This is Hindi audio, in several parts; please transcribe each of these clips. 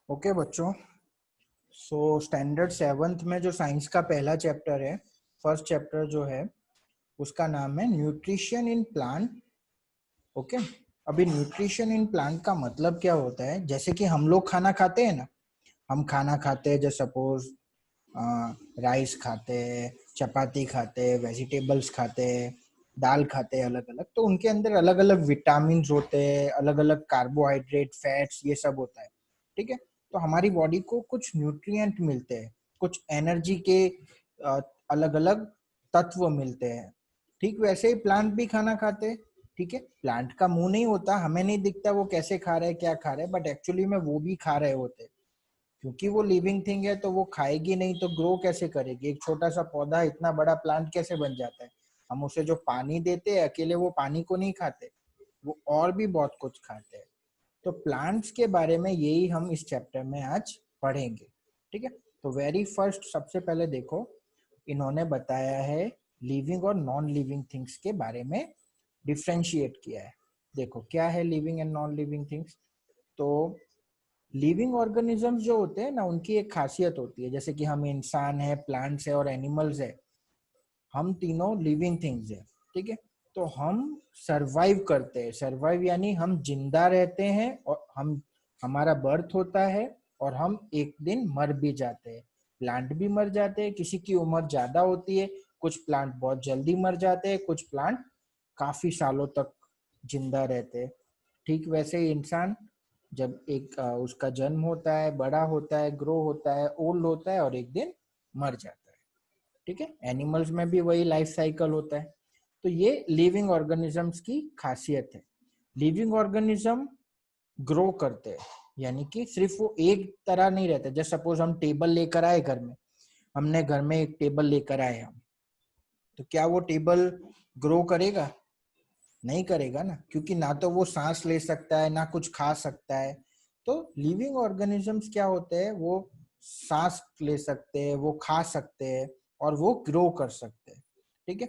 ओके बच्चों, सो स्टैंडर्ड सेवन्थ में जो साइंस का पहला चैप्टर है, फर्स्ट चैप्टर जो है उसका नाम है न्यूट्रिशन इन प्लांट। ओके, अभी न्यूट्रिशन इन प्लांट का मतलब क्या होता है? जैसे कि हम लोग खाना खाते हैं ना, हम खाना खाते हैं, जैसे सपोज राइस खाते हैं, चपाती खाते हैं, वेजिटेबल्स खाते हैं, दाल खाते हैं, अलग अलग। तो उनके अंदर अलग अलग विटामिन होते हैं, अलग अलग कार्बोहाइड्रेट, फैट्स, ये सब होता है। ठीक है, तो हमारी बॉडी को कुछ न्यूट्रिएंट मिलते हैं, कुछ एनर्जी के अलग अलग तत्व मिलते हैं। ठीक वैसे ही प्लांट भी खाना खाते हैं। ठीक है, प्लांट का मुंह नहीं होता, हमें नहीं दिखता वो कैसे खा रहे हैं, क्या खा रहे हैं, बट एक्चुअली में वो भी खा रहे होते हैं। क्योंकि वो लिविंग थिंग है तो वो खाएगी नहीं तो ग्रो कैसे करेगी? एक छोटा सा पौधा इतना बड़ा प्लांट कैसे बन जाता है? हम उसे जो पानी देते हैं, अकेले वो पानी को नहीं खाते, वो और भी बहुत कुछ खाते हैं। तो प्लांट्स के बारे में यही हम इस चैप्टर में आज पढ़ेंगे। ठीक है, तो वेरी फर्स्ट सबसे पहले देखो, इन्होंने बताया है लिविंग और नॉन लिविंग थिंग्स के बारे में डिफ्रेंशिएट किया है। देखो क्या है living and non living things. तो लिविंग ऑर्गेनिजम्स जो होते हैं ना, उनकी एक खासियत होती है, जैसे कि हम इंसान है, प्लांट्स है और एनिमल्स है, हम तीनों लिविंग थिंग्स है। ठीक है, तो हम सरवाइव करते हैं। सरवाइव यानी हम जिंदा रहते हैं और हम हमारा बर्थ होता है और हम एक दिन मर भी जाते हैं। प्लांट भी मर जाते हैं, किसी की उम्र ज्यादा होती है, कुछ प्लांट बहुत जल्दी मर जाते हैं, कुछ प्लांट काफी सालों तक जिंदा रहते हैं। ठीक वैसे ही इंसान, जब एक उसका जन्म होता है, बड़ा होता है, ग्रो होता है, ओल्ड होता है और एक दिन मर जाता है। ठीक है, एनिमल्स में भी वही लाइफ साइकिल होता है। तो ये लिविंग ऑर्गेनिजम्स की खासियत है। लिविंग ऑर्गेनिज्म ग्रो करते हैं, यानी कि सिर्फ वो एक तरह नहीं रहते। जैसे सपोज हम टेबल लेकर आए घर में, हमने घर में एक टेबल लेकर आए हम, तो क्या वो टेबल ग्रो करेगा? नहीं करेगा ना, क्योंकि ना तो वो सांस ले सकता है, ना कुछ खा सकता है। तो लिविंग ऑर्गेनिजम्स क्या होते हैं, वो सांस ले सकते हैं, वो खा सकते हैं और वो ग्रो कर सकते हैं। ठीक है,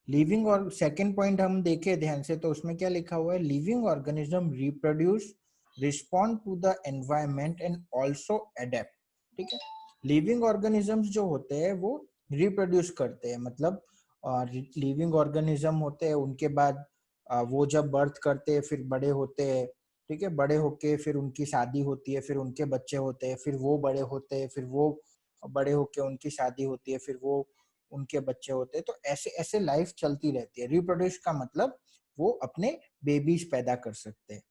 लिविंग और सेकेंड पॉइंट हम देखें ध्यान से, तो उसमें क्या लिखा हुआ है? Living organism reproduce, respond to the environment and also adapt. ठीक है, लिविंग ऑर्गेनिजम्स जो होते हैं वो रिप्रोड्यूस करते हैं, मतलब लिविंग ऑर्गेनिज्म होते हैं, उनके बाद वो जब बर्थ करते हैं फिर बड़े होते हैं। ठीक है, बड़े होके फिर उनकी शादी होती है, फिर उनके बच्चे होते हैं, फिर वो बड़े होते हैं, फिर वो बड़े होके उनकी शादी होती है, फिर वो उनके बच्चे होते हैं। तो ऐसे ऐसे लाइफ चलती रहती है। रिप्रोड्यूस का मतलब वो अपने बेबीज पैदा कर सकते हैं।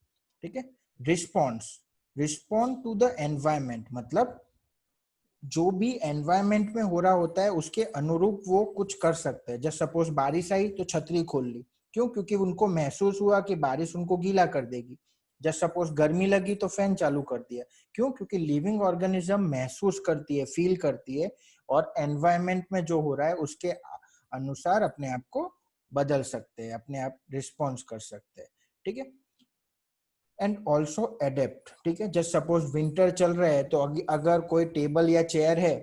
ठीक है, response, respond to the environment, मतलब जो भी एनवायरमेंट में हो रहा होता है उसके अनुरूप वो कुछ कर सकते हैं। जैसे सपोज बारिश आई तो छतरी खोल ली, क्यों? क्योंकि उनको महसूस हुआ कि बारिश उनको गीला कर देगी। जैसे सपोज गर्मी लगी तो फैन चालू कर दिया, क्यों? क्योंकि लिविंग ऑर्गेनिज्म महसूस करती है, फील करती है और एनवायरमेंट में जो हो रहा है उसके अनुसार अपने आप को बदल सकते हैं, अपने आप रिस्पॉन्स कर सकते हैं। ठीक है, एंड ऑल्सो एडेप्ट। ठीक है, जस्ट सपोज विंटर चल रहा है तो अगर कोई टेबल या चेयर है,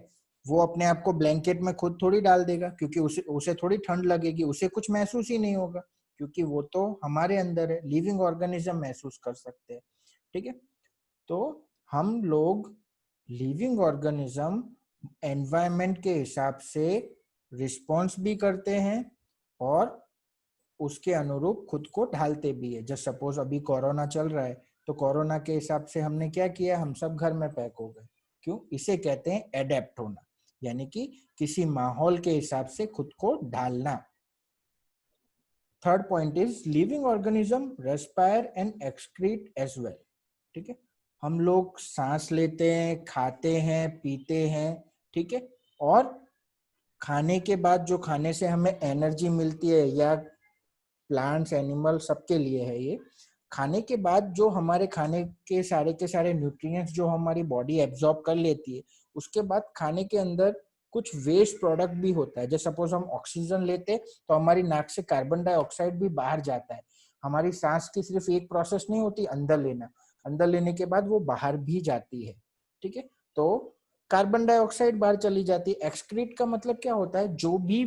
वो अपने आप को ब्लैंकेट में खुद थोड़ी डाल देगा, क्योंकि उसे उसे थोड़ी ठंड लगेगी, उसे कुछ महसूस ही नहीं होगा, क्योंकि वो तो हमारे अंदर है। लिविंग ऑर्गेनिज्म महसूस कर सकते हैं। ठीक है, तो हम लोग लिविंग ऑर्गेनिज्म एनवायरमेंट के हिसाब से रिस्पॉन्स भी करते हैं और उसके अनुरूप खुद को ढालते भी है। जैसे सपोज अभी कोरोना चल रहा है, तो कोरोना के हिसाब से हमने क्या किया? हम सब घर में पैक हो गए। क्यों? इसे कहते हैं एडेप्ट होना, यानी कि किसी माहौल के हिसाब से खुद को ढालना। Third point is living organism respire and excrete as well. ठीक है, हम लोग सांस लेते हैं, खाते हैं, पीते हैं। ठीक है, और खाने के बाद जो खाने से हमें एनर्जी मिलती है, या प्लांट्स, एनिमल, सबके लिए है ये, खाने के बाद जो हमारे खाने के सारे न्यूट्रिएंट्स जो हमारी बॉडी एब्जॉर्ब कर लेती है, उसके बाद खाने के अंदर कुछ वेस्ट प्रोडक्ट भी होता है। जैसे सपोज हम ऑक्सीजन लेते हैं तो हमारी नाक से कार्बन डाइऑक्साइड भी बाहर जाता है। हमारी सांस की सिर्फ एक प्रोसेस नहीं होती अंदर लेना, अंदर लेने के बाद वो बाहर भी जाती है। ठीक है, तो कार्बन डाइऑक्साइड बाहर चली जाती है। एक्सक्रीट का मतलब क्या होता है? जो भी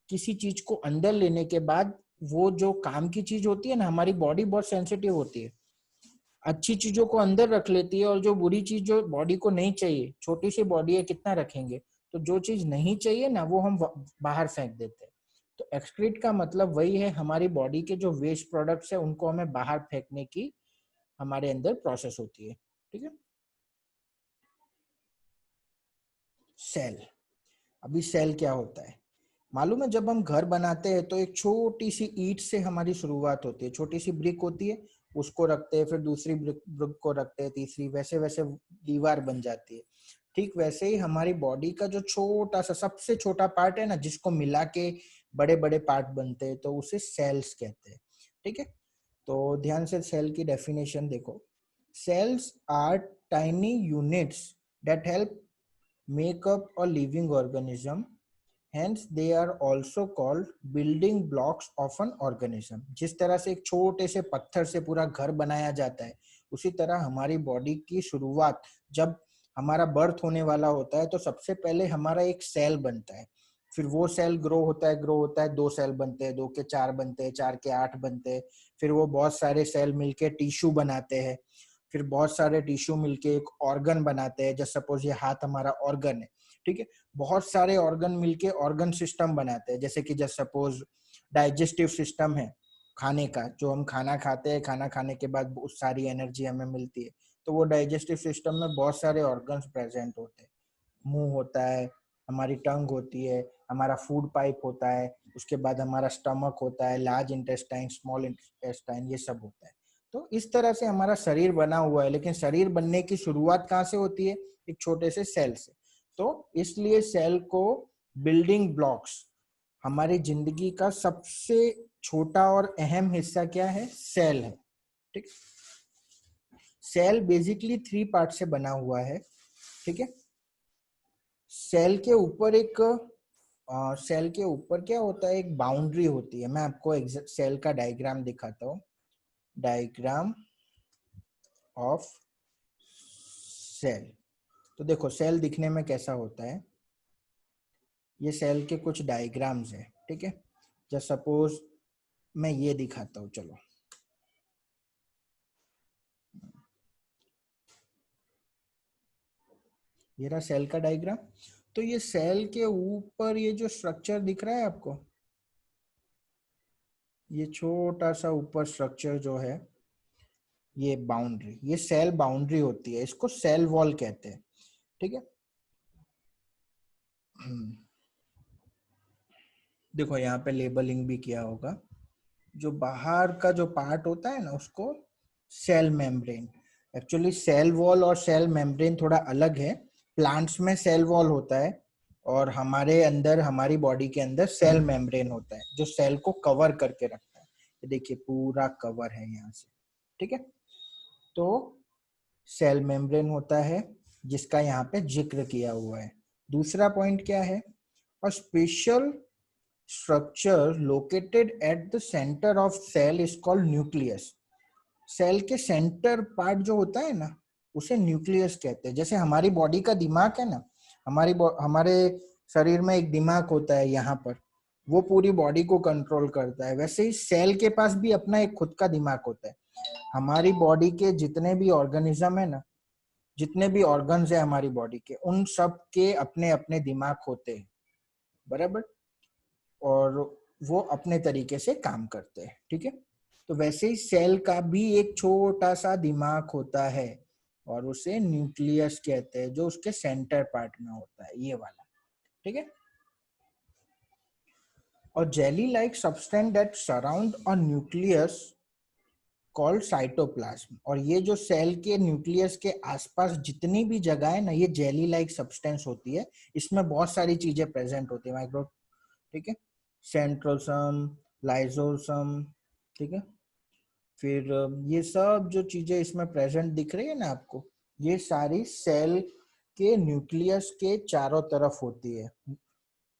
किसी चीज को अंदर लेने के बाद वो जो काम की चीज होती है ना, हमारी बॉडी बहुत सेंसिटिव होती है, अच्छी चीजों को अंदर रख लेती है और जो बुरी चीज जो बॉडी को नहीं चाहिए, छोटी सी बॉडी है कितना रखेंगे, तो जो चीज नहीं चाहिए ना वो हम बाहर फेंक देते हैं। तो एक्सक्रीट का मतलब वही है, हमारी बॉडी के जो वेस्ट प्रोडक्ट्स है उनको हमें बाहर फेंकने की हमारे अंदर प्रोसेस होती है। ठीक है। सेल, अभी सेल क्या होता है मालूम है? जब हम घर बनाते हैं तो एक छोटी सी ईंट से हमारी शुरुआत होती है, छोटी सी ब्रिक होती है, उसको रखते हैं, फिर दूसरी ब्रिक ब्रिक को रखते हैं, तीसरी, वैसे वैसे दीवार बन जाती है। ठीक वैसे ही हमारी बॉडी का जो छोटा सा सबसे छोटा पार्ट है ना, जिसको मिला के बड़े बड़े पार्ट बनते हैं, तो उसे सेल्स कहते हैं। ठीक है। तो ध्यान से सेल की डेफिनेशन देखो। Cells are tiny units that help make up a living organism, Hence, they are also called building blocks of an organism. जिस तरह से एक छोटे से पत्थर से पूरा घर बनाया जाता है, उसी तरह हमारी बॉडी की शुरुआत जब हमारा बर्थ होने वाला होता है तो सबसे पहले हमारा एक सेल बनता है। फिर वो सेल ग्रो होता है, 2 सेल बनते हैं, 2 के 4 बनते हैं, 4 के 8 बनते हैं। फिर वो बहुत सारे सेल मिलके टिश्यू बनाते हैं। फिर बहुत सारे टिश्यू मिलके एक ऑर्गन बनाते हैं। जैसे सपोज ये हाथ हमारा ऑर्गन है, ठीक है। बहुत सारे ऑर्गन मिलके ऑर्गन सिस्टम बनाते हैं, जैसे कि जस्ट सपोज डाइजेस्टिव सिस्टम है खाने का, जो हम खाना खाते हैं, खाना खाने के बाद बहुत सारी एनर्जी हमें मिलती है, तो वो डाइजेस्टिव सिस्टम में बहुत सारे ऑर्गन्स प्रेजेंट होते हैं। मुंह होता है, हमारी टंग होती है, हमारा फूड पाइप होता है, उसके बाद हमारा स्टमक होता है, लार्ज इंटेस्टाइन, स्मॉल इंटेस्टाइन, ये सब होता है। तो इस तरह से हमारा शरीर बना हुआ है, लेकिन शरीर बनने की शुरुआत कहाँ से होती है? एक छोटे से सेल से। तो इसलिए सेल को बिल्डिंग ब्लॉक्स, हमारी जिंदगी का सबसे छोटा और अहम हिस्सा क्या है? सेल है। ठीक। सेल बेसिकली 3 पार्ट से बना हुआ है। ठीक है। सेल के ऊपर एक सेल के ऊपर क्या होता है? एक बाउंड्री होती है। मैं आपको सेल का डायग्राम दिखाता हूँ। Diagram of cell. तो देखो सेल दिखने में कैसा होता है। ये सेल के कुछ डायग्राम्स है। ठीक है। जस्ट सपोज मैं ये दिखाता हूँ, चलो। ये रहा सेल का डायग्राम। तो ये सेल के ऊपर ये जो स्ट्रक्चर दिख रहा है आपको, ये छोटा सा ऊपर स्ट्रक्चर जो है, ये बाउंड्री, ये सेल बाउंड्री होती है, इसको सेल वॉल कहते हैं। ठीक है। देखो यहाँ पे लेबलिंग भी किया होगा। जो बाहर का जो पार्ट होता है ना, उसको cell membrane. Actually cell wall और सेल मेम्ब्रेन थोड़ा अलग है। प्लांट्स में सेल वॉल होता है और हमारे अंदर, हमारी बॉडी के अंदर सेल मेम्ब्रेन होता है, जो सेल को कवर करके रखता है। ये देखिए पूरा कवर है यहाँ से। ठीक है। तो सेल मेम्ब्रेन होता है, जिसका यहाँ पे जिक्र किया हुआ है। दूसरा पॉइंट क्या है? A special structure located at the center of cell is called nucleus. Cell के सेंटर पार्ट जो होता है ना, उसे न्यूक्लियस कहते हैं। जैसे हमारी बॉडी का दिमाग है ना, हमारे शरीर में एक दिमाग होता है यहाँ पर, वो पूरी बॉडी को कंट्रोल करता है। वैसे ही सेल के पास भी अपना एक खुद का दिमाग होता है। हमारी बॉडी के जितने भी ऑर्गेनिज्म है ना, जितने भी ऑर्गन्स है हमारी बॉडी के, उन सब के अपने अपने दिमाग होते हैं, बराबर। और वो अपने तरीके से काम करते हैं। ठीक है। तो वैसे ही सेल का भी एक छोटा सा दिमाग होता है और उसे न्यूक्लियस कहते हैं, जो उसके सेंटर पार्ट में होता है, ये वाला। ठीक है। और jelly like substance that surround a nucleus called cytoplasm. और ये जो सेल के न्यूक्लियस के आसपास जितनी भी जगह है ना, ये जेली लाइक सब्सटेंस होती है। इसमें बहुत सारी चीजें प्रेजेंट होती है, माइक्रो, ठीक है, सेंट्रोसम, लाइजोसम, ठीक है। फिर ये सब जो चीजें इसमें प्रेजेंट दिख रही है ना आपको, ये सारी सेल के न्यूक्लियस के चारों तरफ होती है।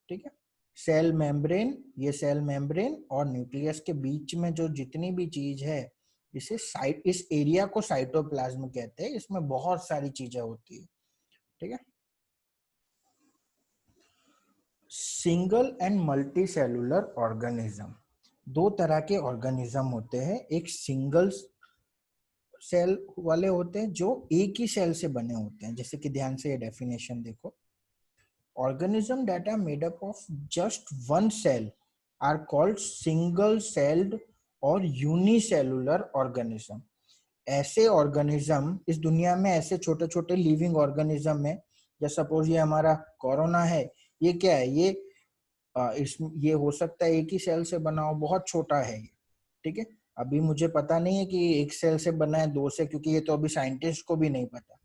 ठीक है। सेल मेम्ब्रेन, ये सेल मेम्ब्रेन और न्यूक्लियस के बीच में जो जितनी भी चीज है, इसे साइट, इस एरिया को साइटोप्लाज्म कहते हैं। इसमें बहुत सारी चीजें होती है। ठीक है। Single and multi cellular organism, 2 तरह के ऑर्गेनिज्म होते हैं। एक सिंगल सेल वाले होते हैं जो एक ही सेल से बने होते हैं। जैसे कि ध्यान से ये डेफिनेशन देखो, organism that are made up of just one cell are called single celled और unicellular organism। ऐसे ऑर्गेनिज्म इस दुनिया में, ऐसे छोटे छोटे लिविंग ऑर्गेनिज्म है, जैसे सपोज ये हमारा कोरोना है, ये क्या है, ये हो सकता है एक ही सेल से बना हो, बहुत छोटा है ये, ठीक है। अभी मुझे पता नहीं है कि एक सेल से बना है, दो से, क्योंकि ये तो अभी साइंटिस्ट को भी नहीं पता।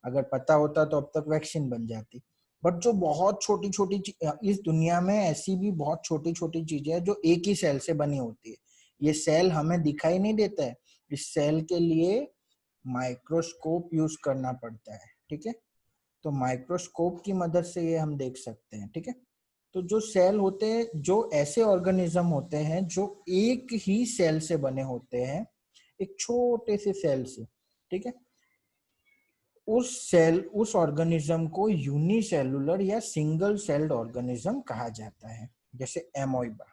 अगर पता होता तो अब तक वैक्सीन बन जाती। बट जो बहुत छोटी छोटी इस दुनिया में ऐसी भी बहुत छोटी छोटी चीजें हैं जो एक ही सेल से बनी होती है। ये सेल हमें दिखाई नहीं देता है, इस सेल के लिए माइक्रोस्कोप यूज करना पड़ता है, ठीक है। तो माइक्रोस्कोप की मदद से ये हम देख सकते हैं, ठीक है। तो जो सेल होते हैं, जो ऐसे ऑर्गेनिज्म होते हैं जो एक ही सेल से बने होते हैं, एक छोटे से सेल से, ठीक है, उस ऑर्गेनिज्म को यूनिसेलुलर या सिंगल सेल्ड ऑर्गेनिज्म कहा जाता है। जैसे एमोइबा,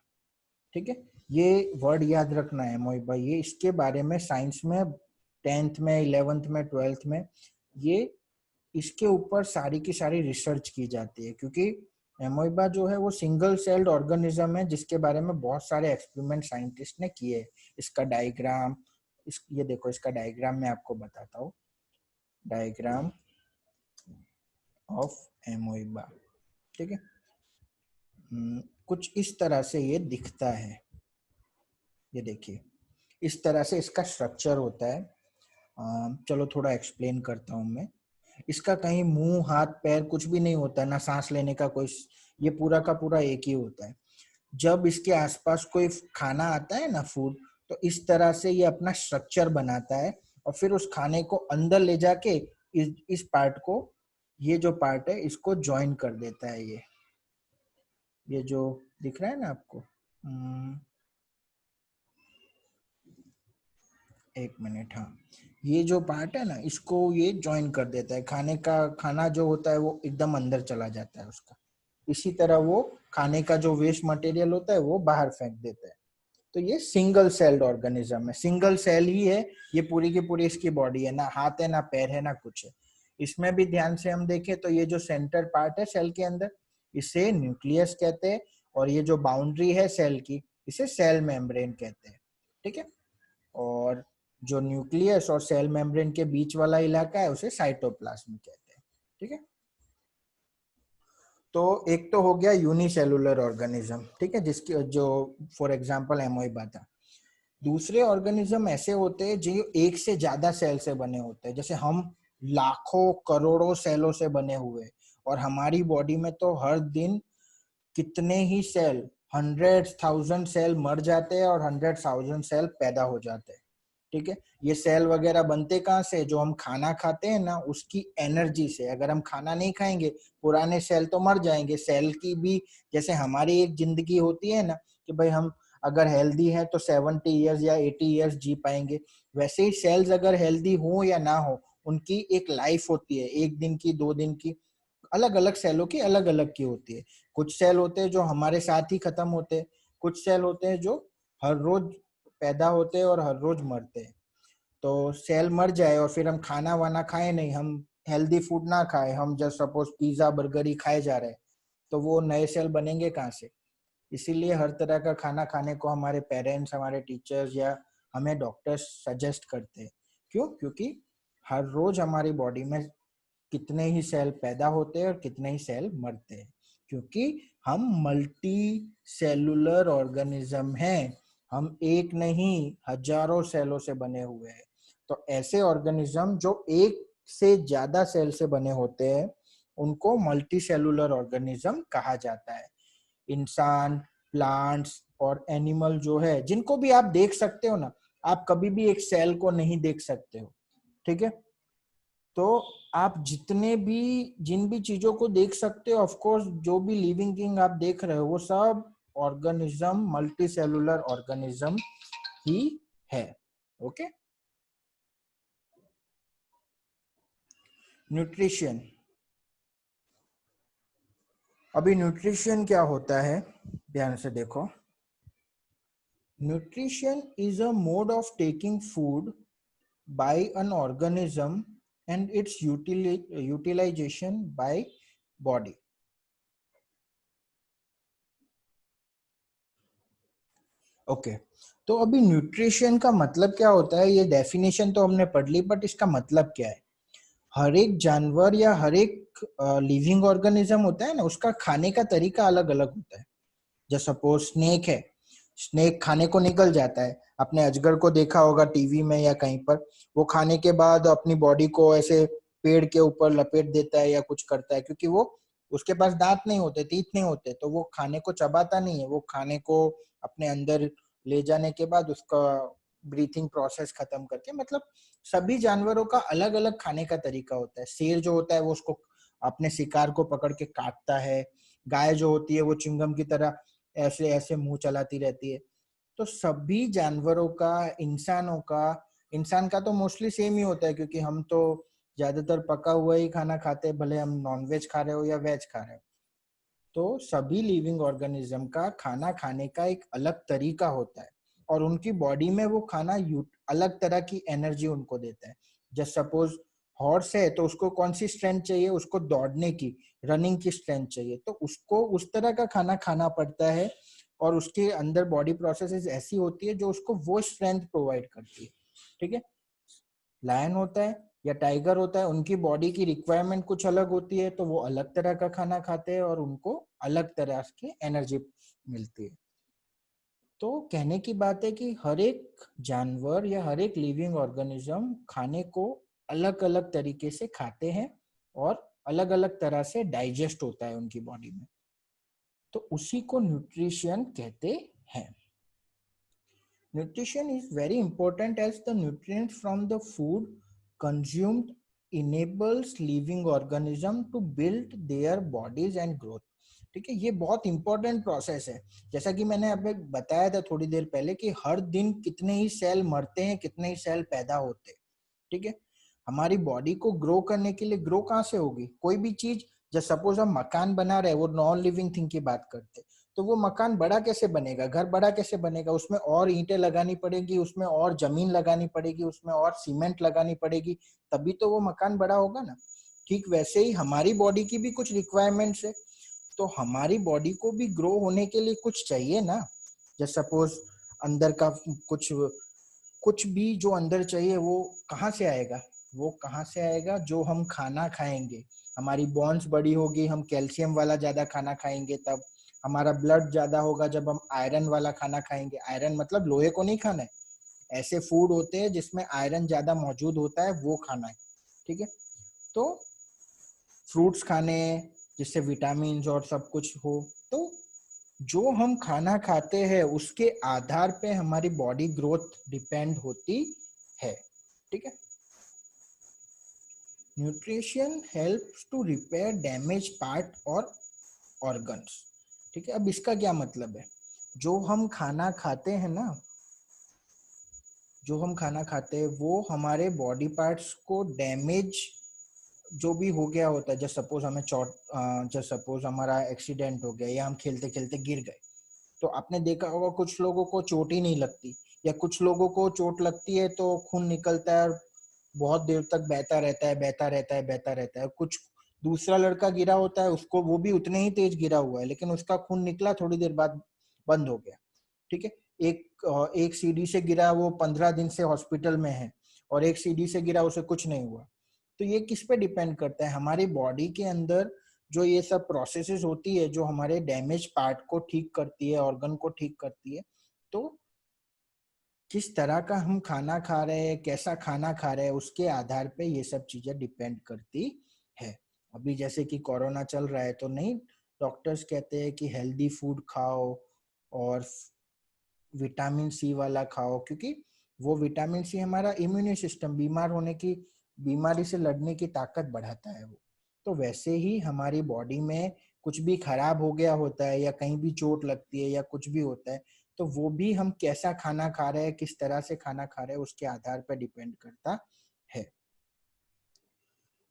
ठीक है, ये वर्ड याद रखना है एमोइबा। ये इसके बारे में साइंस में 10th में, 11th में, 12th में ये इसके ऊपर सारी की सारी रिसर्च की जाती है, क्योंकि एमोइबा जो है वो सिंगल सेल्ड ऑर्गेनिज्म है जिसके बारे में बहुत सारे एक्सपेरिमेंट साइंटिस्ट ने किए। इसका डायग्राम, ये देखो, इसका डायग्राम मैं आपको बताता हूँ। डायग्राम ऑफ एमोइबा, ठीक है। कुछ इस तरह से ये दिखता है। ये देखिए, इस तरह से इसका स्ट्रक्चर होता है। चलो थोड़ा एक्सप्लेन करता हूँ मैं। इसका कहीं मुंह, हाथ, पैर कुछ भी नहीं होता है, ना सांस लेने का कोई, ये पूरा का पूरा एक ही होता है। जब इसके आसपास कोई खाना आता है ना, फूड, तो इस तरह से ये अपना स्ट्रक्चर बनाता है और फिर उस खाने को अंदर ले जाके इस पार्ट को, ये जो पार्ट है इसको ज्वाइन कर देता है। ये जो दिख रहा है ना आपको, एक मिनट, हाँ, ये जो पार्ट है ना, इसको ये ज्वाइन कर देता है। खाना जो होता है वो एकदम अंदर चला जाता है उसका। इसी तरह वो खाने का जो वेस्ट मटेरियल होता है वो बाहर फेंक देता है। तो ये सिंगल सेल्ड ऑर्गेनिज्म है, सिंगल सेल ही है। ये पूरी की पूरी इसकी बॉडी है, ना हाथ है, ना पैर है, ना कुछ है। इसमें भी ध्यान से हम देखें तो ये जो सेंटर पार्ट है सेल के अंदर, इसे न्यूक्लियस कहते हैं, और ये जो बाउंड्री है सेल की, इसे सेल मेम्ब्रेन कहते हैं, ठीक है। और जो न्यूक्लियस और सेल मेम्ब्रेन के बीच वाला इलाका है उसे साइटोप्लाज्म कहते हैं, ठीक है। तो एक तो हो गया यूनिसेलुलर ऑर्गेनिज्म, ठीक है, जिसकी जो फॉर एग्जांपल एमोइबा था। दूसरे ऑर्गेनिज्म ऐसे होते हैं जो एक से ज्यादा सेल से बने होते हैं। जैसे हम लाखों करोड़ों सेलों से बने हुए, और हमारी बॉडी में तो हर दिन कितने ही सेल, 100,000 सेल मर जाते हैं और 100,000 सेल पैदा हो जाते हैं, ठीक है। ये सेल वगैरह बनते कहाँ से? जो हम खाना खाते हैं ना, उसकी एनर्जी से। अगर हम खाना नहीं खाएंगे, पुराने सेल तो मर जाएंगे। सेल की भी जैसे हमारी एक जिंदगी होती है ना, कि भाई हम अगर हेल्दी हैं तो 70 ईयर्स या 80 ईयर्स जी पाएंगे, वैसे ही सेल्स अगर हेल्दी हो या ना हो, उनकी एक लाइफ होती है, 1 दिन की, 2 दिन की। अलग अलग सेलों की अलग अलग की होती है। कुछ सेल होते हैं जो हमारे साथ ही खत्म होते हैं, कुछ सेल होते हैं जो हर रोज पैदा होते हैं और हर रोज मरते हैं। तो सेल मर जाए और फिर हम खाना वाना खाए नहीं, हम हेल्दी फूड ना खाए, हम जस्ट सपोज पिज्जा बर्गर ही खाए जा रहे हैं, तो वो नए सेल बनेंगे कहाँ से? इसीलिए हर तरह का खाना खाने को हमारे पेरेंट्स, हमारे टीचर्स या हमें डॉक्टर्स सजेस्ट करते हैं। क्यों? क्योंकि हर रोज हमारी बॉडी में कितने ही सेल पैदा होते हैं और कितने ही सेल मरते हैं, क्योंकि हम मल्टी सेलुलर ऑर्गेनिज्म हैं। हम एक नहीं, हजारों सेलों से बने हुए हैं। तो ऐसे ऑर्गेनिज्म जो एक से ज्यादा सेल से बने होते हैं, उनको मल्टी सेलुलर ऑर्गेनिज्म कहा जाता है। इंसान, प्लांट्स और एनिमल जो है, जिनको भी आप देख सकते हो ना, आप कभी भी एक सेल को नहीं देख सकते हो, ठीक है। तो आप जिन भी चीजों को देख सकते हो, ऑफ कोर्स जो भी लिविंग थिंग आप देख रहे हो, वो सब ऑर्गेनिज्म, मल्टी सेलुलर ऑर्गेनिज्म ही है। ओके। न्यूट्रिशन। अभी न्यूट्रिशन क्या होता है, ध्यान से देखो। Nutrition is a mode of taking food by an organism and its utilization by body. Okay तो अभी न्यूट्रिशन का मतलब क्या होता है, ये डेफिनेशन तो हमने पढ़ ली, बट इसका मतलब क्या है? हर एक जानवर या हर एक लिविंग ऑर्गेनिज्म होता है ना, उसका खाने का तरीका अलग अलग होता है. जैसे सपोज स्नेक है, स्नेक खाने को निकल जाता है. आपने अजगर को देखा होगा टीवी में या कहीं पर, वो खाने के बाद अपनी बॉडी को ऐसे पेड़ के ऊपर लपेट देता है या कुछ करता है, क्योंकि वो उसके पास दांत नहीं होते, तीत नहीं होते, तो वो खाने को चबाता नहीं है, वो खाने को अपने अंदर ले जाने के बाद उसका ब्रीथिंग प्रोसेस खत्म करके, मतलब सभी जानवरों का अलग अलग खाने का तरीका होता है. शेर जो होता है वो उसको अपने शिकार को पकड़ के काटता है. गाय जो होती है वो चिंगम की तरह ऐसे ऐसे मुंह चलाती रहती है. तो सभी जानवरों का, इंसान का तो मोस्टली सेम ही होता है, क्योंकि हम तो ज्यादातर पका हुआ ही खाना खाते हैं, भले हम नॉन वेज खा रहे हो या वेज खा रहे हो. तो सभी लिविंग ऑर्गेनिज्म का खाना खाने का एक अलग तरीका होता है, और उनकी बॉडी में वो खाना अलग तरह की एनर्जी उनको देता है. जस्ट सपोज हॉर्स है तो उसको कौन सी स्ट्रेंथ चाहिए, उसको दौड़ने की, रनिंग की स्ट्रेंथ चाहिए, तो उसको उस तरह का खाना खाना पड़ता है, और उसके अंदर बॉडी प्रोसेसेस ऐसी होती है जो उसको वो स्ट्रेंथ प्रोवाइड करती है. ठीक है. लायन होता है या टाइगर होता है, उनकी बॉडी की रिक्वायरमेंट कुछ अलग होती है, तो वो अलग तरह का खाना खाते हैं और उनको अलग तरह की एनर्जी मिलती है. तो कहने की बात है कि हर एक जानवर या हर एक लिविंग ऑर्गेनिज्म खाने को अलग अलग तरीके से खाते हैं, और अलग अलग तरह से डाइजेस्ट होता है उनकी बॉडी में. तो उसी को न्यूट्रिशन कहते हैं. Nutrition is very important as the nutrients from the food consumed enables living organism to build their bodies and growth. ठीक है, ये बहुत इंपॉर्टेंट प्रोसेस है. जैसा कि मैंने आपको बताया था थोड़ी देर पहले कि हर दिन कितने ही सेल मरते हैं, कितने ही सेल पैदा होते हैं. ठीक है. हमारी बॉडी को ग्रो करने के लिए, ग्रो कहाँ से होगी? कोई भी चीज, जैसे सपोज हम मकान बना रहे हैं, वो नॉन लिविंग थिंग की बात करते हैं, तो वो मकान बड़ा कैसे बनेगा, घर बड़ा कैसे बनेगा? उसमें और ईंटें लगानी पड़ेगी, उसमें और जमीन लगानी पड़ेगी, उसमें और सीमेंट लगानी पड़ेगी, तभी तो वो मकान बड़ा होगा ना. ठीक वैसे ही हमारी बॉडी की भी कुछ रिक्वायरमेंट्स है, तो हमारी बॉडी को भी ग्रो होने के लिए कुछ चाहिए ना. जैसे सपोज अंदर का कुछ कुछ भी जो अंदर चाहिए वो कहाँ से आएगा? वो कहाँ से आएगा? जो हम खाना खाएंगे. हमारी बॉन्स बड़ी होगी, हम कैल्शियम वाला ज्यादा खाना खाएंगे, तब हमारा ब्लड ज्यादा होगा. जब हम आयरन वाला खाना खाएंगे, आयरन मतलब लोहे को नहीं खाना है, ऐसे फूड होते हैं जिसमें आयरन ज्यादा मौजूद होता है, वो खाना है. ठीक है. तो फ्रूट्स खाने, जिससे विटामिन और सब कुछ हो. तो जो हम खाना खाते हैं उसके आधार पे हमारी बॉडी ग्रोथ डिपेंड होती है. ठीक है. Nutrition helps to repair damage part और ऑर्गन्स. ठीक है. अब इसका क्या मतलब है? जो हम खाना खाते हैं ना, जो हम खाना खाते हैं वो हमारे बॉडी पार्ट्स को डैमेज जो भी हो गया होता है. जैसे सपोज हमें चोट, जैसे सपोज हमारा एक्सीडेंट हो गया या हम खेलते खेलते गिर गए, तो आपने देखा होगा कुछ लोगों को चोट ही नहीं लगती, या कुछ लोगों को चोट लगती है तो खून निकलता है और बहुत देर तक बहता रहता है, बहता रहता है, बहता रहता है. कुछ दूसरा लड़का गिरा होता है, उसको वो भी उतने ही तेज गिरा हुआ है, लेकिन उसका खून निकला थोड़ी देर बाद बंद हो गया. ठीक है. एक सीढ़ी से गिरा, वो 15 दिन से हॉस्पिटल में है, और एक सीढ़ी से गिरा, उसे कुछ नहीं हुआ. तो ये किस पे डिपेंड करता है? हमारी बॉडी के अंदर जो ये सब प्रोसेसेस होती है, जो हमारे डैमेज पार्ट को ठीक करती है, ऑर्गन को ठीक करती है. तो किस तरह का हम खाना खा रहे हैं, कैसा खाना खा रहे हैं, उसके आधार पे ये सब चीजें डिपेंड करती है. अभी जैसे कि कोरोना चल रहा है, तो नहीं, डॉक्टर्स कहते हैं कि हेल्दी फूड खाओ और विटामिन सी वाला खाओ, क्योंकि वो विटामिन सी हमारा इम्यून सिस्टम, बीमार होने की, बीमारी से लड़ने की ताकत बढ़ाता है वो. तो वैसे ही हमारी बॉडी में कुछ भी खराब हो गया होता है, या कहीं भी चोट लगती है, या कुछ भी होता है, तो वो भी हम कैसा खाना खा रहे हैं, किस तरह से खाना खा रहे हैं, उसके आधार पर डिपेंड करता है.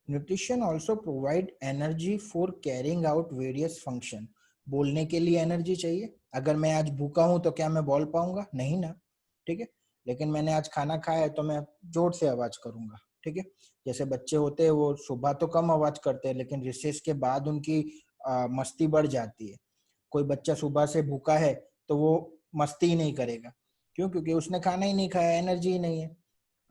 Nutrition also provide energy for carrying out various function. बोलने के लिए एनर्जी चाहिए. अगर मैं आज भूखा हूं तो क्या मैं बोल पाऊंगा? नहीं ना. ठीक है. लेकिन मैंने आज खाना खाया है तो मैं जोर से आवाज करूंगा, ठीक है। जैसे बच्चे होते हैं वो सुबह तो कम आवाज करते हैं, लेकिन रिसेस के बाद उनकी मस्ती बढ़ जाती है। कोई बच्चा सुबह से भूखा है तो वो मस्ती ही नहीं करेगा, क्यों? क्योंकि उसने खाना ही नहीं खाया, एनर्जी ही नहीं है।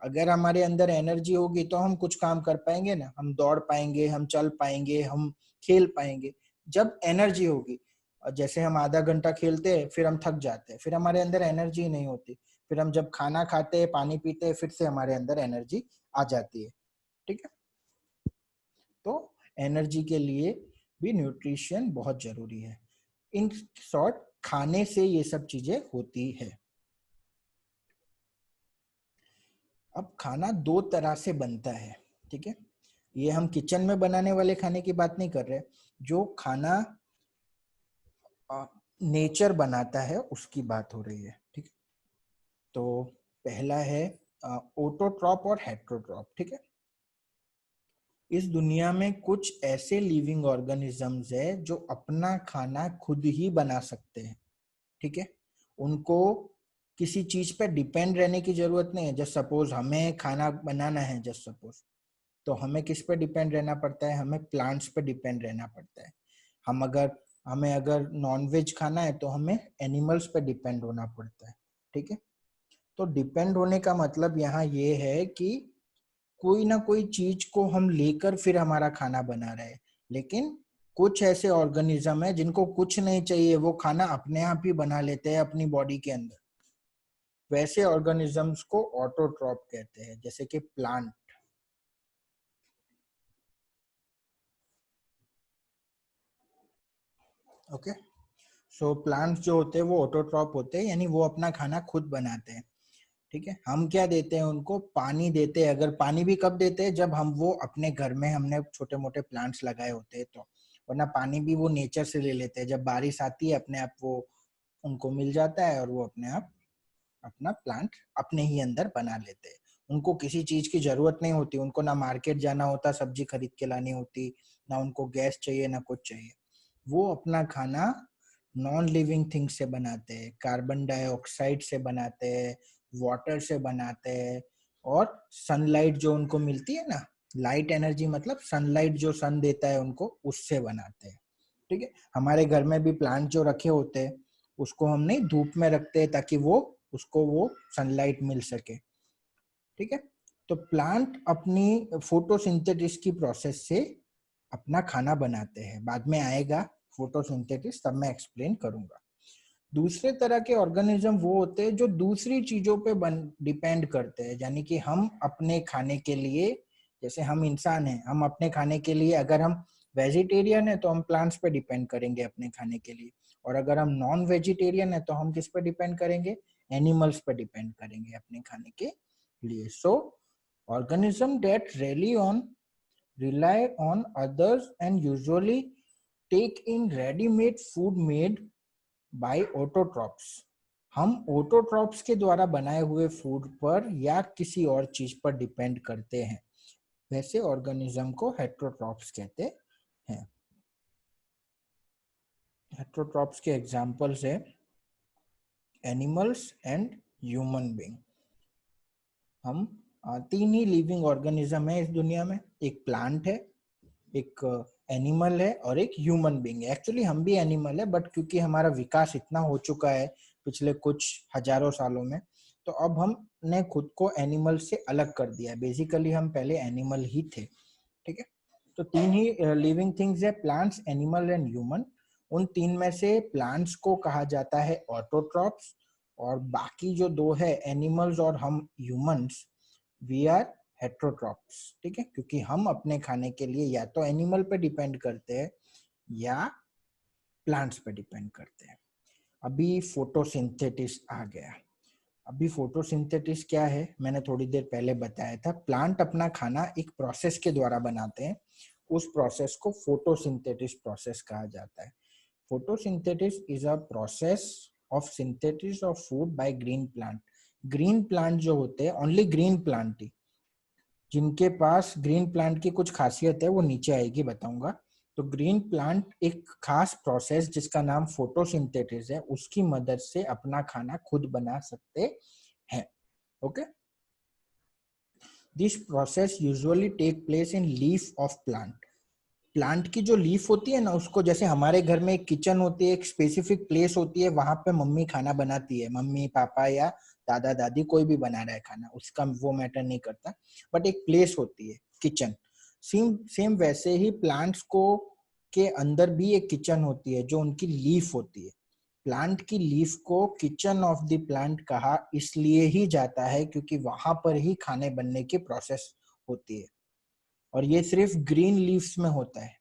अगर हमारे अंदर एनर्जी होगी तो हम कुछ काम कर पाएंगे ना, हम दौड़ पाएंगे, हम चल पाएंगे, हम खेल पाएंगे। जब एनर्जी होगी, और जैसे हम आधा घंटा खेलते हैं फिर हम थक जाते हैं, फिर हमारे अंदर एनर्जी नहीं होती। फिर हम जब खाना खाते हैं, पानी पीते हैं, फिर से हमारे अंदर एनर्जी आ जाती है, ठीक है। तो एनर्जी के लिए भी न्यूट्रिशन बहुत जरूरी है। इन शॉर्ट, खाने से ये सब चीजें होती है। अब खाना दो तरह से बनता है, ठीक है। ये हम किचन में बनाने वाले खाने की बात नहीं कर रहे, जो खाना नेचर बनाता है उसकी बात हो रही है, ठीक है। तो पहला है ऑटोट्रॉप और हेट्रोट्रॉप, ठीक है। इस दुनिया में कुछ ऐसे लिविंग ऑर्गेनिजम्स है जो अपना खाना खुद ही बना सकते हैं, ठीक है। उनको किसी चीज पे डिपेंड रहने की जरूरत नहीं है। जस्ट सपोज हमें खाना बनाना है, जस्ट सपोज, तो हमें किस पे डिपेंड रहना पड़ता है? हमें प्लांट्स पे डिपेंड रहना पड़ता है। हमें अगर नॉन वेज खाना है तो हमें एनिमल्स पे डिपेंड होना पड़ता है, ठीक है। तो डिपेंड होने का मतलब यहाँ ये है कि कोई ना कोई चीज को हम लेकर फिर हमारा खाना बना रहे हैं। लेकिन कुछ ऐसे ऑर्गेनिज्म है जिनको कुछ नहीं चाहिए, वो खाना अपने आप ही बना लेते हैं अपनी बॉडी के अंदर। वैसे ऑर्गेनिजम्स को ऑटोट्रॉप कहते हैं, जैसे कि प्लांट, ओके। सो प्लांट्स जो होते हैं वो ऑटोट्रॉप होते हैं, यानी वो अपना खाना खुद बनाते हैं, ठीक है। हम क्या देते हैं उनको? पानी देते हैं। अगर पानी भी कब देते हैं? जब हम वो अपने घर में हमने छोटे मोटे प्लांट्स लगाए होते हैं तो। वरना पानी भी वो नेचर से ले लेते हैं। जब बारिश आती है अपने आप वो उनको मिल जाता है और वो अपने आप अपना प्लांट अपने ही अंदर बना लेते हैं। उनको किसी चीज की जरूरत नहीं होती, उनको ना मार्केट जाना होता सब्जी खरीद के लानी होती, ना उनको गैस चाहिए, ना कुछ चाहिए। वो अपना खाना नॉन लिविंग थिंग्स से बनाते हैं, कार्बन डाइऑक्साइड से बनाते हैं, वाटर से बनाते हैं, और सनलाइट जो उनको मिलती है ना, लाइट एनर्जी मतलब सनलाइट जो सन देता है उनको, उससे बनाते हैं, ठीक है। हमारे घर में भी प्लांट जो रखे होते हैं उसको हम नहीं धूप में रखते हैं ताकि वो उसको वो सनलाइट मिल सके, ठीक है। तो प्लांट अपनी फोटोसिंथेसिस की प्रोसेस से अपना खाना बनाते हैं। बाद में आएगा फोटोसिंथेसिस, तब मैं एक्सप्लेन करूंगा। दूसरे तरह के ऑर्गेनिज्म वो होते हैं जो दूसरी चीजों पे डिपेंड करते हैं, यानी कि हम अपने खाने के लिए, जैसे हम इंसान हैं, हम अपने खाने के लिए, अगर हम वेजिटेरियन है तो हम प्लांट्स पे डिपेंड करेंगे अपने खाने के लिए, और अगर हम नॉन वेजिटेरियन है तो हम किस पे डिपेंड करेंगे? एनिमल्स पे डिपेंड करेंगे अपने खाने के लिए। So organism that rely on others and usually take in ready-made food made by autotrophs. हम ऑटोट्रॉप्स के द्वारा बनाए हुए फूड पर या किसी और चीज पर डिपेंड करते हैं, वैसे ऑर्गेनिज्म को हेट्रोट्रॉप्स कहते हैं। हेट्रोट्रॉप्स के एग्जांपल्स है एनिमल्स एंड ह्यूमन बीइंग। हम तीन ही लिविंग ऑर्गेनिज्म है इस दुनिया में, एक प्लांट है, एक एनिमल है और एक ह्यूमन बीइंग है। एक्चुअली हम भी एनिमल है, बट क्योंकि हमारा विकास इतना हो चुका है पिछले कुछ हजारों सालों में, तो अब हमने खुद को एनिमल से अलग कर दिया है। बेसिकली हम पहले एनिमल ही थे, ठीक है। तो तीन ही लिविंग थिंग्स है, प्लांट्स, एनिमल एंड ह्यूमन। उन तीन में से प्लांट्स को कहा जाता है ऑटोट्रॉप्स, और बाकी जो दो है एनिमल्स और हम ह्यूमंस, वी आर हेट्रोट्रॉप्स, ठीक है। क्योंकि हम अपने खाने के लिए या तो एनिमल पे डिपेंड करते हैं या प्लांट्स पे डिपेंड करते हैं। अभी फोटोसिंथेसिस आ गया। अभी फोटोसिंथेसिस क्या है मैंने थोड़ी देर पहले बताया था। प्लांट अपना खाना एक प्रोसेस के द्वारा बनाते हैं, उस प्रोसेस को फोटोसिंथेसिस प्रोसेस कहा जाता है। Photosynthesis is a process of synthesis of food by green plant. Green plant जो होते हैं, ओनली ग्रीन प्लांट ही, जिनके पास ग्रीन प्लांट की कुछ खासियत है वो नीचे आएगी बताऊंगा। तो ग्रीन प्लांट एक खास प्रोसेस जिसका नाम फोटोसिंथेसिस है, उसकी मदद से अपना खाना खुद बना सकते हैं। Okay, this process usually take place in leaf of plant. Plant की जो लीफ होती है ना, उसको जैसे हमारे घर में एक किचन होती है, एक स्पेसिफिक प्लेस होती है, वहां पे मम्मी खाना बनाती है, मम्मी पापा या दादा दादी कोई भी बना रहा है खाना, उसका वो मैटर नहीं करता, बट एक प्लेस होती है किचन। सेम सेम वैसे ही प्लांट्स को के अंदर भी एक किचन होती है जो उनकी लीफ होती है। प्लांट की लीफ को किचन ऑफ द प्लांट कहा इसलिए ही जाता है क्योंकि वहां पर ही खाने बनने की प्रोसेस होती है, और ये सिर्फ ग्रीन लीव्स में होता है।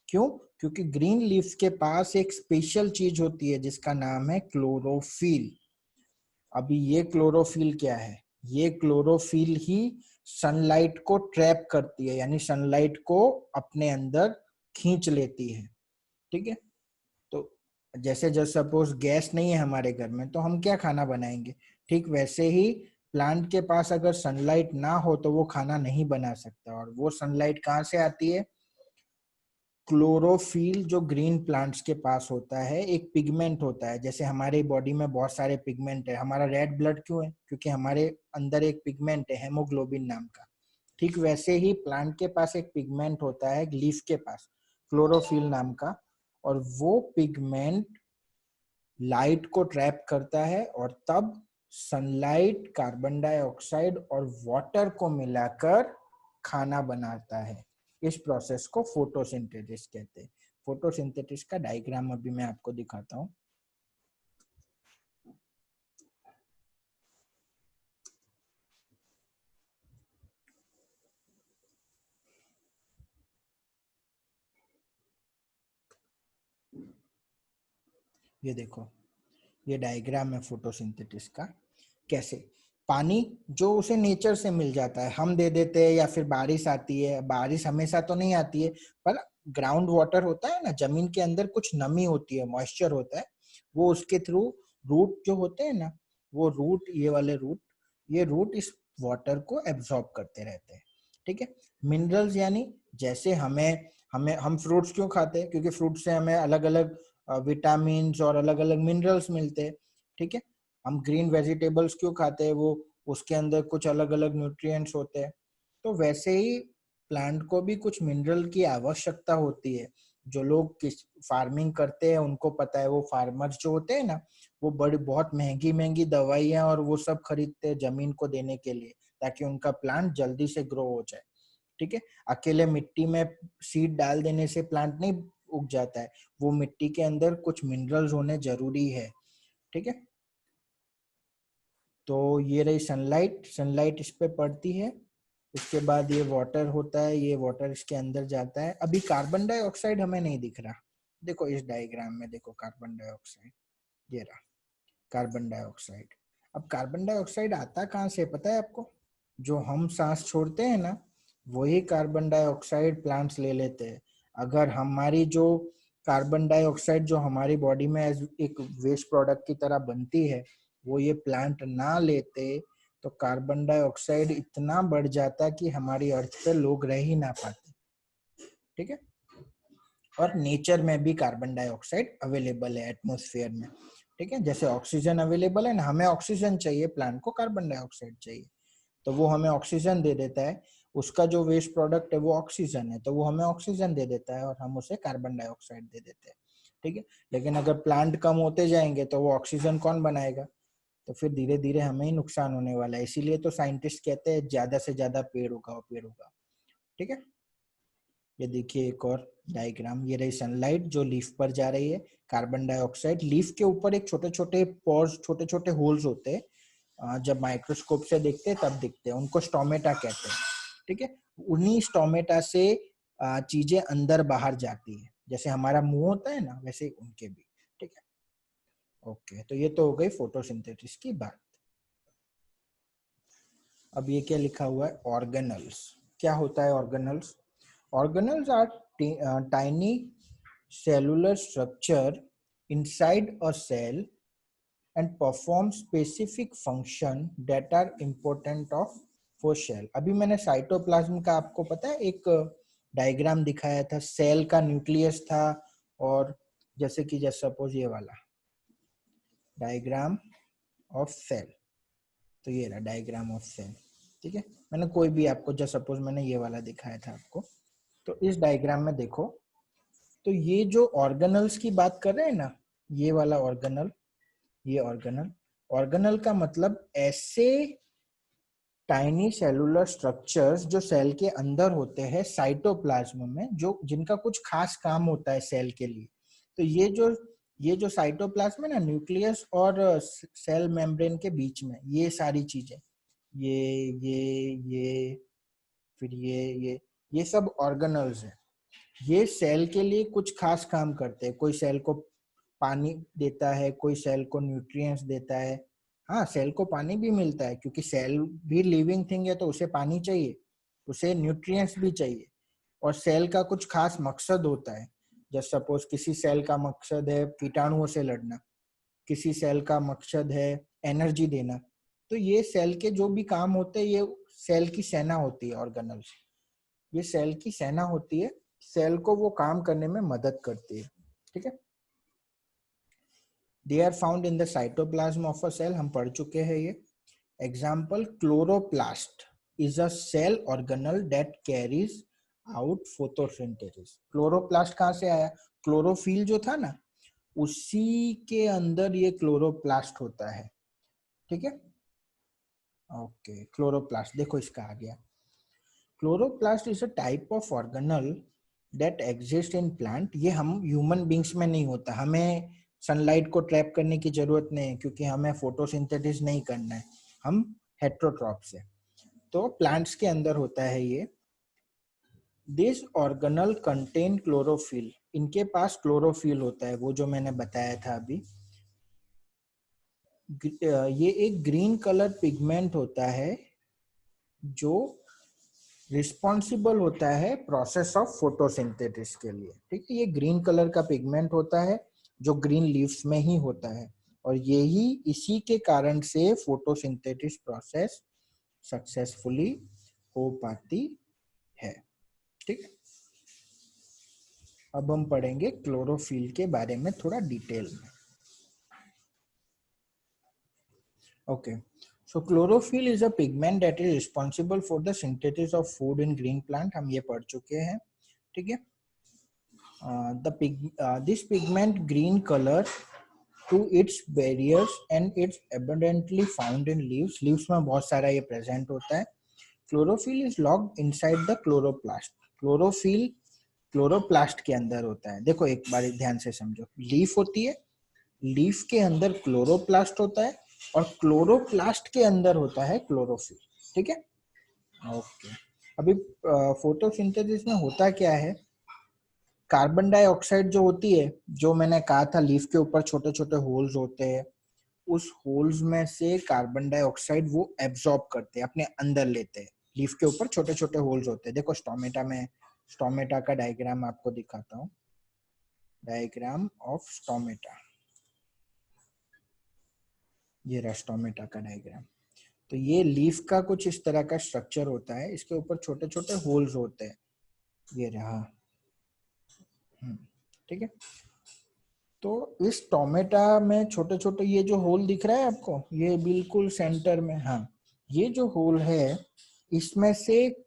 क्यों? क्योंकि ग्रीन लीव्स के पास एक स्पेशल चीज होती है जिसका नाम है क्लोरोफिल। अभी ये क्लोरोफिल क्या है? ये क्लोरोफिल ही सनलाइट को ट्रैप करती है, यानी सनलाइट को अपने अंदर खींच लेती है। ठीक है, तो जैसे जस्ट सपोज गैस नहीं है हमारे घर में, तो हम क्या खाना बनाएंगे? ठीक वैसे ही प्लांट के पास अगर सनलाइट ना हो तो वो खाना नहीं बना सकता। और वो सनलाइट कहाँ से आती है? क्लोरोफिल जो ग्रीन प्लांट्स के पास होता है, एक पिगमेंट होता है। जैसे हमारे बॉडी में बहुत सारे पिगमेंट है, हमारा रेड ब्लड क्यों है? क्योंकि हमारे अंदर एक पिगमेंट है हेमोग्लोबिन नाम का। ठीक वैसे ही प्लांट के पास एक पिगमेंट होता है लीफ के पास, क्लोरोफिल नाम का, और वो पिगमेंट लाइट को ट्रैप करता है, और तब सनलाइट, कार्बन डाइऑक्साइड और वाटर को मिलाकर खाना बनाता है। इस प्रोसेस को फोटोसिंथेसिस कहते हैं। फोटोसिंथेसिस का डायग्राम अभी मैं आपको दिखाता हूँ। ये देखो, ये डायग्राम है फोटोसिंथेसिस का। कैसे पानी जो उसे नेचर से मिल जाता है हम दे देते हैं, या फिर बारिश आती है, बारिश हमेशा तो नहीं आती है, पर ग्राउंड वाटर होता है ना, जमीन के अंदर कुछ नमी होती है, मॉइस्चर होता है, वो उसके थ्रू रूट जो होते हैं ना, वो रूट, ये वाले रूट, ये रूट इस वाटर को एब्जॉर्ब करते रहते हैं। ठीक है, मिनरल्स यानी जैसे हमें हमें हम फ्रूट्स क्यों खाते हैं? क्योंकि फ्रूट से हमें अलग अलग विटामिन और अलग अलग मिनरल्स मिलते हैं। ठीक है, हम ग्रीन वेजिटेबल्स क्यों खाते हैं? वो उसके अंदर कुछ अलग अलग न्यूट्रिएंट्स होते हैं। तो वैसे ही प्लांट को भी कुछ मिनरल की आवश्यकता होती है। जो लोग किस फार्मिंग करते हैं उनको पता है, वो फार्मर्स जो होते हैं ना, वो बड़ी बहुत महंगी महंगी दवाइयां और वो सब खरीदते हैं जमीन को देने के लिए, ताकि उनका प्लांट जल्दी से ग्रो हो जाए। ठीक है, अकेले मिट्टी में सीड डाल देने से प्लांट नहीं उग जाता है, वो मिट्टी के अंदर कुछ मिनरल्स होने जरूरी है। ठीक है, तो ये रही सनलाइट, सनलाइट इस पे पड़ती है, उसके बाद ये वाटर होता है, ये वाटर इसके अंदर जाता है। अभी कार्बन डाइऑक्साइड हमें नहीं दिख रहा, देखो इस डायग्राम में देखो कार्बन डाइऑक्साइड, ये रहा कार्बन डाइऑक्साइड। अब कार्बन डाइऑक्साइड आता कहाँ से पता है आपको? जो हम सांस छोड़ते हैं ना, वही कार्बन डाइऑक्साइड प्लांट्स ले लेते हैं। अगर हमारी जो कार्बन डाइऑक्साइड जो हमारी बॉडी में एक वेस्ट प्रोडक्ट की तरह बनती है, वो ये प्लांट ना लेते तो कार्बन डाइऑक्साइड इतना बढ़ जाता कि हमारी अर्थ पे लोग रह ही ना पाते। ठीक है, और नेचर में भी कार्बन डाइऑक्साइड अवेलेबल है एटमॉस्फेयर में। ठीक है, जैसे ऑक्सीजन अवेलेबल है ना, हमें ऑक्सीजन चाहिए, प्लांट को कार्बन डाइऑक्साइड चाहिए, तो वो हमें ऑक्सीजन दे देता है। उसका जो वेस्ट प्रोडक्ट है वो ऑक्सीजन है, तो वो हमें ऑक्सीजन दे देता है और हम उसे कार्बन डाइऑक्साइड दे देते हैं। ठीक है, लेकिन अगर प्लांट कम होते जाएंगे तो वो ऑक्सीजन कौन बनाएगा? तो फिर धीरे धीरे हमें ही नुकसान होने वाला है। इसीलिए तो साइंटिस्ट कहते हैं ज्यादा से ज्यादा पेड़ उगाओ, पेड़ उगाओ। ठीक है, ये देखिए एक और डायग्राम, ये रही सनलाइट जो लीफ पर जा रही है, कार्बन डाइऑक्साइड लीफ के ऊपर एक छोटे छोटे पोर्स, छोटे छोटे होल्स होते हैं, जब माइक्रोस्कोप से देखते हैं तब दिखते हैं, उनको स्टोमेटा कहते हैं। ठीक है, उन्हीं स्टोमेटा से चीजें अंदर बाहर जाती है, जैसे हमारा मुंह होता है ना, वैसे उनके भी। ठीक है, ओके, तो ये तो हो गई फोटोसिंथेसिस की बात। अब ये क्या लिखा हुआ है? ऑर्गेनल्स। क्या होता है organelles? Organelles are tiny cellular structure inside a cell and perform specific function that are important of for cell। अभी मैंने साइटोप्लाज्म का आपको पता है एक डायग्राम दिखाया था, सेल का न्यूक्लियस था, और जैसे कि जस्ट सपोज ये वाला डायग्राम ऑफ सेल, तो ये रहा डायग्राम ऑफ सेल, ठीक है। मैंने कोई भी आपको, जस्ट सपोज मैंने ये वाला दिखाया था आपको, तो इस डायग्राम में देखो, तो ये जो ऑर्गेनल्स की बात कर रहे हैं ना, ये वाला ऑर्गेनल, ये ऑर्गेनल, ऑर्गेनल का मतलब ऐसे टाइनी सेलुलर स्ट्रक्चर्स जो सेल के अंदर होते हैं साइटोप्लाज्म में, जो जिनका कुछ खास काम होता है सेल के लिए। तो ये जो साइटोप्लाज्म है ना, न्यूक्लियस और सेल मेम्ब्रेन के बीच में, ये सारी चीजें, ये फिर ये सब ऑर्गेनल्स हैं। ये सेल के लिए कुछ खास काम करते हैं। कोई सेल को पानी देता है, कोई सेल को न्यूट्रिएंट्स देता है। हाँ, सेल को पानी भी मिलता है क्योंकि सेल भी लिविंग थिंग है, तो उसे पानी चाहिए, उसे न्यूट्रिएंट्स भी चाहिए। और सेल का कुछ खास मकसद होता है। जैसे सपोज किसी सेल का मकसद है कीटाणुओं से लड़ना, किसी सेल का मकसद है एनर्जी देना। तो ये सेल के जो भी काम होते हैं, ये सेल की सेना होती है ऑर्गेनल्स, ये सेल की सेना होती है, सेल को वो काम करने में मदद करती है, ठीक है। They are found in the cytoplasm of a cell, हम पढ़ चुके हैं ये। Example, chloroplast is a cell organelle that carries out photosynthesis. Chloroplast कहाँ से आया? क्लोरोफिल जो था ना, उसी के अंदर ये क्लोरोप्लास्ट होता है, ठीक है। ओके, क्लोरोप्लास्ट देखो इसका आ गया। Chloroplast is a type of organelle that exist in plant. ये हम ह्यूमन बींग्स में नहीं होता, हमें सनलाइट को ट्रैप करने की जरूरत नहीं है क्योंकि हमें फोटोसिंथेसिस नहीं करना है, हम हेट्रोट्रॉप्स है। तो प्लांट्स के अंदर होता है ये। दिस ऑर्गेनल कंटेन क्लोरोफिल, इनके पास क्लोरोफिल होता है, वो जो मैंने बताया था अभी। ये एक ग्रीन कलर पिगमेंट होता है जो रिस्पॉन्सिबल होता है प्रोसेस ऑफ फोटोसिंथेसिस के लिए, ठीक है। ये ग्रीन कलर का पिगमेंट होता है जो ग्रीन लीव्स में ही होता है, और यही इसी के कारण से फोटोसिंथेसिस प्रोसेस सक्सेसफुली हो पाती है, ठीक है। अब हम पढ़ेंगे क्लोरोफिल के बारे में थोड़ा डिटेल में। Okay, so chlorophyll is a pigment that is responsible for the synthesis of food in green plant, हम ये पढ़ चुके हैं, ठीक है। This pigment green color to its barriers and it's abundantly found in leaves. Leaves में बहुत सारा ये present होता है. Chlorophyll is locked inside the chloroplast. Chlorophyll chloroplast के अंदर होता है। देखो एक बार ध्यान से समझो, लीफ होती है, लीफ के अंदर क्लोरोप्लास्ट होता है, और क्लोरोप्लास्ट के अंदर होता है क्लोरोफिल, ठीक है। ओके, अभी फोटोसिंथेसिस में होता क्या है, कार्बन डाइऑक्साइड जो होती है, जो मैंने कहा था लीफ के ऊपर छोटे छोटे होल्स होते हैं, उस होल्स में से कार्बन डाइऑक्साइड वो एब्जॉर्ब करते हैं, अपने अंदर लेते हैं। लीफ के ऊपर छोटे छोटे होल्स होते हैं। देखो स्टोमेटा में, स्टोमेटा का डायग्राम आपको दिखाता हूँ, डायग्राम ऑफ स्टोमेटा, ये रहा स्टोमेटा का डायग्राम। तो ये लीफ का कुछ इस तरह का स्ट्रक्चर होता है, इसके ऊपर छोटे छोटे होल्स होते हैं, ये रहा, ठीक है। तो इस टोमेटा में छोटे छोटे ये जो होल दिख रहा है आपको, ये बिल्कुल सेंटर में, हाँ, ये जो होल है, इसमें से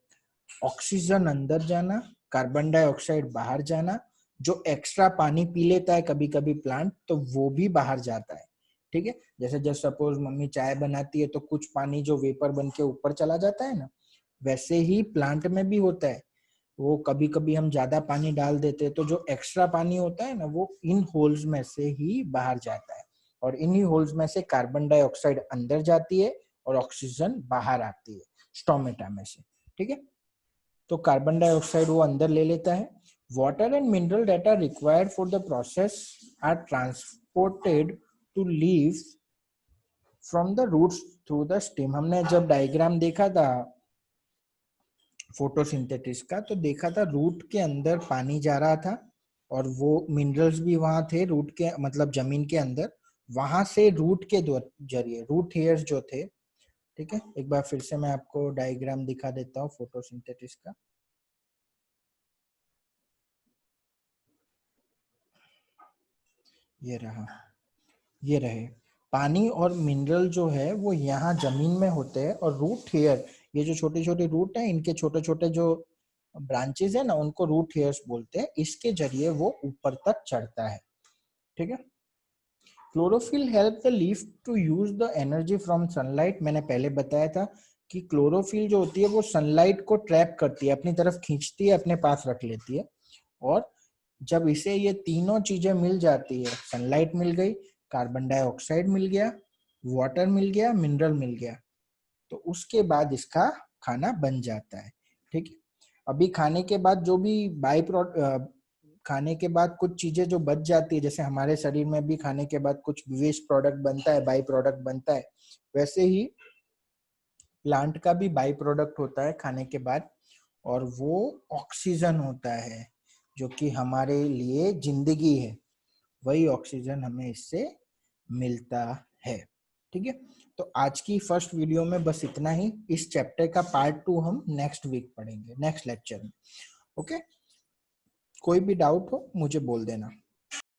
ऑक्सीजन अंदर जाना, कार्बन डाइऑक्साइड बाहर जाना, जो एक्स्ट्रा पानी पी लेता है कभी कभी प्लांट, तो वो भी बाहर जाता है, ठीक है। जैसे जस्ट सपोज मम्मी चाय बनाती है तो कुछ पानी जो वेपर बन के ऊपर चला जाता है ना, वैसे ही प्लांट में भी होता है। वो कभी कभी हम ज्यादा पानी डाल देते हैं, तो जो एक्स्ट्रा पानी होता है ना, वो इन होल्स में से ही बाहर जाता है, और इन्हीं होल्स में से कार्बन डाइऑक्साइड अंदर जाती है और ऑक्सीजन बाहर आती है स्टोमेटा में से, ठीक है। तो कार्बन डाइऑक्साइड वो अंदर ले लेता है। Water and mineral data required for the process are transported to leave from the roots through the stem. हमने जब डायग्राम देखा था फोटोसिंथेसिस का, तो देखा था रूट के अंदर पानी जा रहा था, और वो मिनरल्स भी वहां थे रूट के, मतलब जमीन के अंदर, वहां से रूट के जरिए, रूट हेयर्स जो थे, ठीक है। एक बार फिर से मैं आपको डायग्राम दिखा देता हूँ फोटोसिंथेसिस का। ये रहा, ये रहे, पानी और मिनरल जो है वो यहाँ जमीन में होते हैं, और रूट हेयर, ये जो छोटे छोटे रूट है, इनके छोटे छोटे जो ब्रांचेस है ना, उनको रूट हेयर्स बोलते हैं। इसके जरिए वो ऊपर तक चढ़ता है, ठीक है। Chlorophyll help the leaf to use the energy from sunlight. मैंने पहले बताया था कि क्लोरोफिल जो होती है वो सनलाइट को ट्रैप करती है, अपनी तरफ खींचती है, अपने पास रख लेती है। और जब इसे ये तीनों चीजें मिल जाती है, सनलाइट मिल गई, कार्बन डाइऑक्साइड मिल गया, वाटर मिल गया, मिनरल मिल गया, तो उसके बाद इसका खाना बन जाता है, ठीक है। अभी खाने के बाद जो भी बाई प्रोडक्ट, खाने के बाद कुछ चीजें जो बच जाती है, जैसे हमारे शरीर में भी खाने के बाद कुछ वेस्ट प्रोडक्ट बनता है, बाई प्रोडक्ट बनता है, वैसे ही प्लांट का भी बाई प्रोडक्ट होता है खाने के बाद, और वो ऑक्सीजन होता है, जो कि हमारे लिए जिंदगी है। वही ऑक्सीजन हमें इससे मिलता है, ठीक है। तो आज की फर्स्ट वीडियो में बस इतना ही। इस चैप्टर का पार्ट 2 हम नेक्स्ट वीक पढ़ेंगे, नेक्स्ट लेक्चर में। ओके, कोई भी डाउट हो मुझे बोल देना।